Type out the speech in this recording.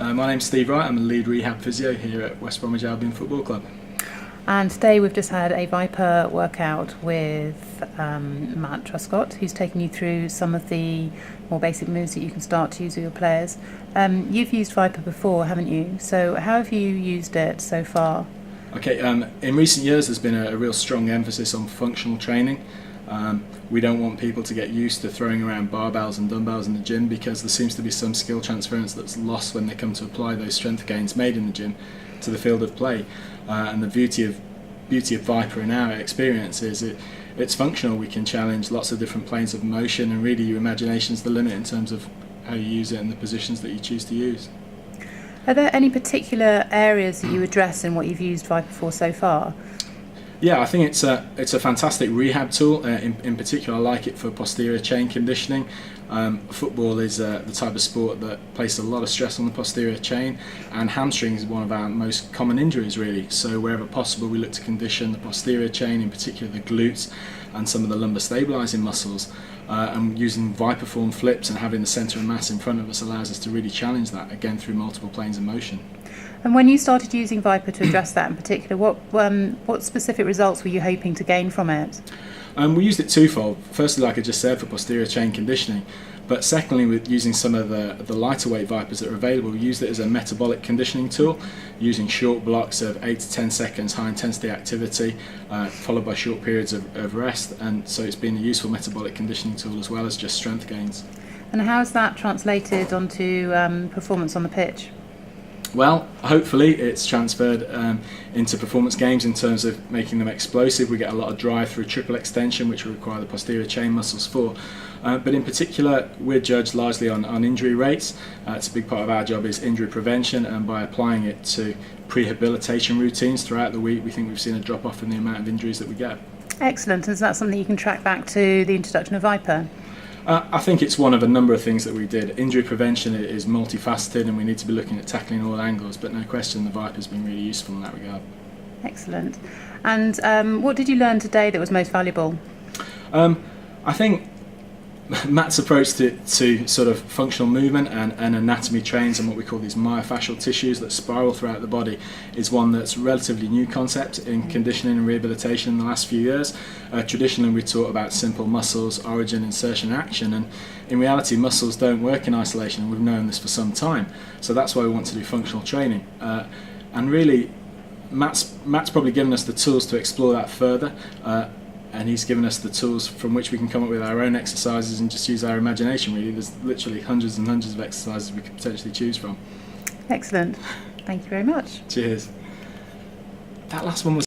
My name's Steve Wright. I'm a lead rehab physio here at West Bromwich Albion Football Club. And today we've just had a ViPR workout with Matt Truscott, who's taken you through some of the more basic moves that you can start to use with your players. You've used ViPR before, haven't you? So how have you used it so far? Okay, in recent years there's been a real strong emphasis on functional training. We don't want people to get used to throwing around barbells and dumbbells in the gym, because there seems to be some skill transference that's lost when they come to apply those strength gains made in the gym to the field of play. And the beauty of ViPR in our experience is it's functional. We can challenge lots of different planes of motion, and really your imagination's the limit in terms of how you use it and the positions that you choose to use. Are there any particular areas that you address in what you've used ViPR for so far? Yeah, I think it's a fantastic rehab tool. In particular, I like it for posterior chain conditioning. Football is the type of sport that places a lot of stress on the posterior chain, and hamstring is one of our most common injuries, really. So wherever possible, we look to condition the posterior chain, in particular the glutes and some of the lumbar stabilising muscles. And using ViPR form flips and having the centre of mass in front of us allows us to really challenge that, again, through multiple planes of motion. And when you started using ViPR to address that in particular, what specific results were you hoping to gain from it? We used it twofold. Firstly, like I just said, for posterior chain conditioning, but secondly, with using some of the lighter weight ViPRs that are available, we used it as a metabolic conditioning tool, using short blocks of 8 to 10 seconds high intensity activity, followed by short periods of rest, and so it's been a useful metabolic conditioning tool as well as just strength gains. And how has that translated onto performance on the pitch? Well, hopefully it's transferred into performance games in terms of making them explosive. We get a lot of drive through triple extension, which we require the posterior chain muscles for. But in particular, we're judged largely on injury rates. It's a big part of our job is injury prevention, and by applying it to prehabilitation routines throughout the week, we think we've seen a drop off in the amount of injuries that we get. Excellent. And is that something you can track back to the introduction of ViPR? I think it's one of a number of things that we did. Injury prevention is multifaceted, and we need to be looking at tackling all angles, but no question the ViPR has been really useful in that regard. Excellent. And what did you learn today that was most valuable? I think Matt's approach to sort of functional movement and anatomy trains and what we call these myofascial tissues that spiral throughout the body is one that's a relatively new concept in conditioning and rehabilitation in the last few years. Traditionally we taught about simple muscles, origin, insertion, action, and in reality muscles don't work in isolation, and we've known this for some time. So that's why we want to do functional training. And really Matt's probably given us the tools to explore that further. And he's given us the tools from which we can come up with our own exercises and just use our imagination, really. There's literally hundreds and hundreds of exercises we could potentially choose from. Excellent. Thank you very much. Cheers. That last one was